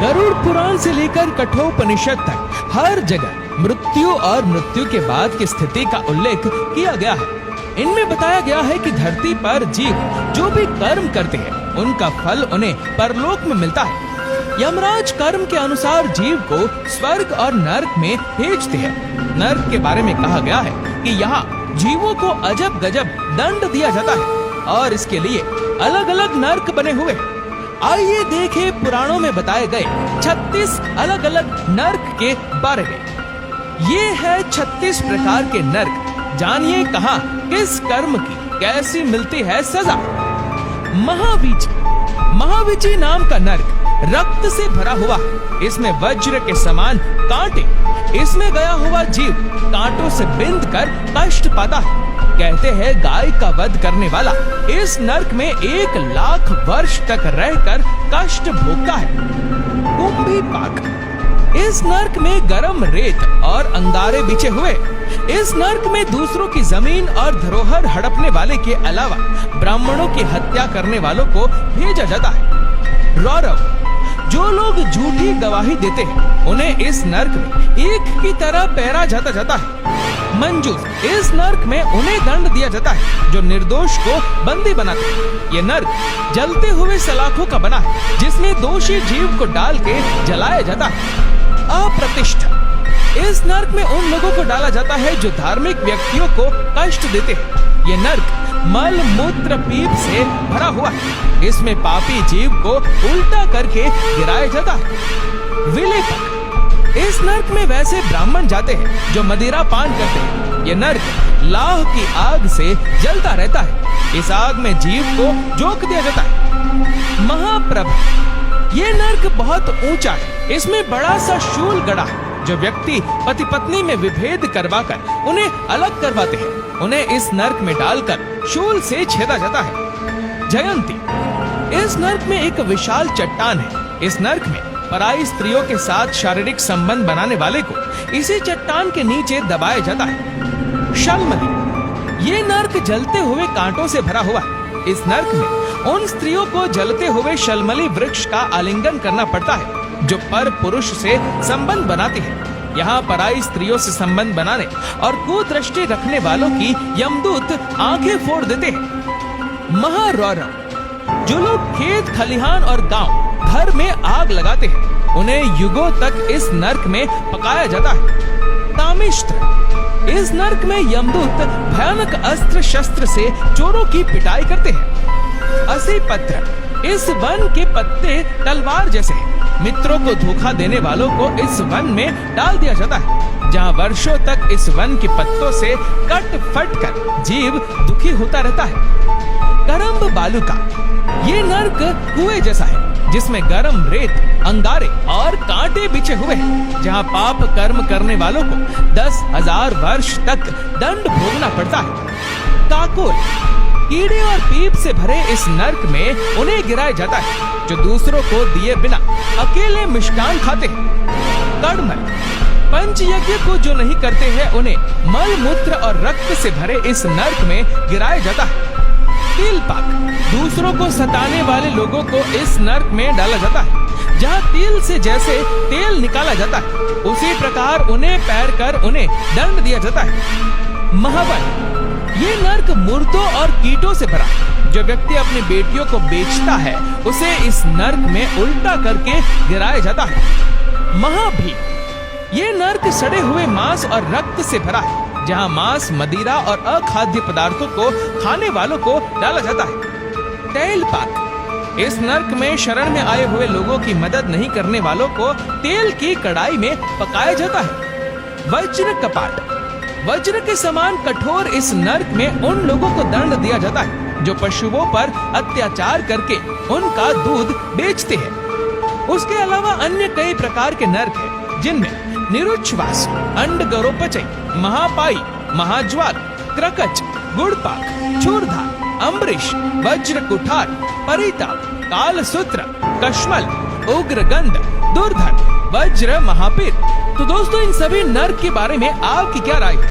गरुड़ पुराण से लेकर कठोपनिषद तक हर जगह मृत्यु और मृत्यु के बाद की स्थिति का उल्लेख किया गया है। इनमें बताया गया है कि धरती पर जीव जो भी कर्म करते हैं उनका फल उन्हें परलोक में मिलता है। यमराज कर्म के अनुसार जीव को स्वर्ग और नरक में भेजते हैं। नरक के बारे में कहा गया है कि यहाँ जीवों को अजब गजब दंड दिया जाता है और इसके लिए अलग अलग नरक बने हुए हैं। आइए देखें पुराणों में बताए गए 36 अलग अलग नरक के बारे में। ये है 36 प्रकार के नरक। जानिए कहाँ किस कर्म की कैसी मिलती है सजा। महावीची नाम का नरक रक्त से भरा हुआ है। इसमें वज्र के समान कांटे। इसमें गया हुआ जीव कांटों से बिंद कर कष्ट पाता है। कहते हैं गाय का वध करने वाला इस नरक में 1 लाख वर्ष तक रहकर कष्ट भोगता है। कुंभी पाक। इस नरक में गरम रेत और अंगारे बिछे हुए। इस नरक में दूसरों की जमीन और धरोहर हड़पने वाले के अलावा ब्राह्मणों की हत्या करने वालों को भेजा जाता है। रौरव। जो लोग झूठी गवाही देते हैं उन्हें इस नरक में एक की तरह पहरा जाता है। मंजूस। इस नरक में उन्हें दंड दिया जाता है जो निर्दोष को बंदी बनाते हैं। ये नरक जलते हुए सलाखों का बना है जिसमें दोषी जीव को डाल के जलाया जाता है। अप्रतिष्ठा। इस नरक में उन लोगों को डाला जाता है जो धार्मिक व्यक्तियों को कष्ट देते हैं। ये नरक मल मूत्र पीप से भरा हुआ है। इसमें पापी जीव को उल्टा करके गिराया जाता है। विलेपक। इस नरक में वैसे ब्राह्मण जाते हैं जो मदिरा पान करते हैं। ये नरक लाह की आग से जलता रहता है। इस आग में जीव को झोंक दिया जाता है। महाप्रभ। ये नरक बहुत ऊंचा है। इसमें बड़ा सा शूल गड़ा है। जो व्यक्ति पति पत्नी में विभेद करवाकर उन्हें अलग करवाते हैं उन्हें इस नरक में डालकर शूल से छेदा जाता है। जयंती। इस नरक में एक विशाल चट्टान है। इस नरक में पराई स्त्रियों के साथ शारीरिक संबंध बनाने वाले को इसी चट्टान के नीचे दबाया जाता है। शलमली। ये नरक जलते हुए कांटों से भरा हुआ है। इस नरक में उन स्त्रियों को जलते हुए शलमली वृक्ष का आलिंगन करना पड़ता है जो पर पुरुष से संबंध बनाती है। यहाँ पराई स्त्रियों से संबंध बनाने और कुदृष्टि रखने वालों की यमदूत आंखें फोड़ देते हैं। महारौरव। जो लोग खेत खलिहान और गांव घर में आग लगाते हैं उन्हें युगों तक इस नरक में पकाया जाता है। कामिष्त्र। इस नरक में यमदूत भयानक अस्त्र शस्त्र से चोरों की पिटाई करते हैं। असीपत्र। इस वन के पत्ते तलवार जैसे हैं। मित्रों को धोखा देने वालों को इस वन में डाल दिया जाता है जहाँ वर्षों तक इस वन के पत्तों से कट फट कर जीव दुखी होता रहता है। करम्ब बालुका। ये नरक कुएं जैसा है जिसमें गरम रेत अंगारे और कांटे बिछे हुए हैं जहाँ पाप कर्म करने वालों को 10,000 वर्ष तक दंड भोगना पड़ता है। काकोल। कीड़े और पीप से भरे इस नरक में उन्हें गिराया जाता है जो दूसरों को दिए बिना अकेले मिष्टान खाते हैं। कड़मल। पंच यज्ञ को जो नहीं करते हैं उन्हें मल मूत्र और रक्त से भरे इस नरक में गिराया जाता है। तिलपाक। दूसरों को सताने वाले लोगों को इस नरक में डाला जाता है जहाँ तिल से जैसे तेल निकाला जाता है उसी प्रकार उन्हें पैर कर उन्हें दंड दिया जाता है। महावन। ये नरक मुर्दों और कीटों से भरा। जो व्यक्ति अपनी बेटियों को बेचता है उसे इस नरक में उल्टा करके गिराया जाता है। महाभीम। ये नरक सड़े हुए मांस और रक्त से भरा है जहाँ मांस मदिरा और अखाद्य पदार्थों को खाने वालों को डाला जाता है। तैलपाक। इस नरक में शरण में आए हुए लोगों की मदद नहीं करने वालों को तेल की कढ़ाई में पकाया जाता है। वज्र कपाट। वज्र के समान कठोर इस नरक में उन लोगों को दंड दिया जाता है जो पशुओं पर अत्याचार करके उनका दूध बेचते हैं। उसके अलावा अन्य कई प्रकार के नरक हैं जिनमें निरुच्छ्वास, अंडगरोपचय, महापाई, महाज्वाल, क्रकच, गुड़पाक, चूरधार, अम्बरीश, वज्र कुठार, परिताप, कालसूत्र, कश्मल, उग्रगंध, दुर्धर, वज्र महापीर। तो दोस्तों इन सभी नरक के बारे में आपकी क्या राय है?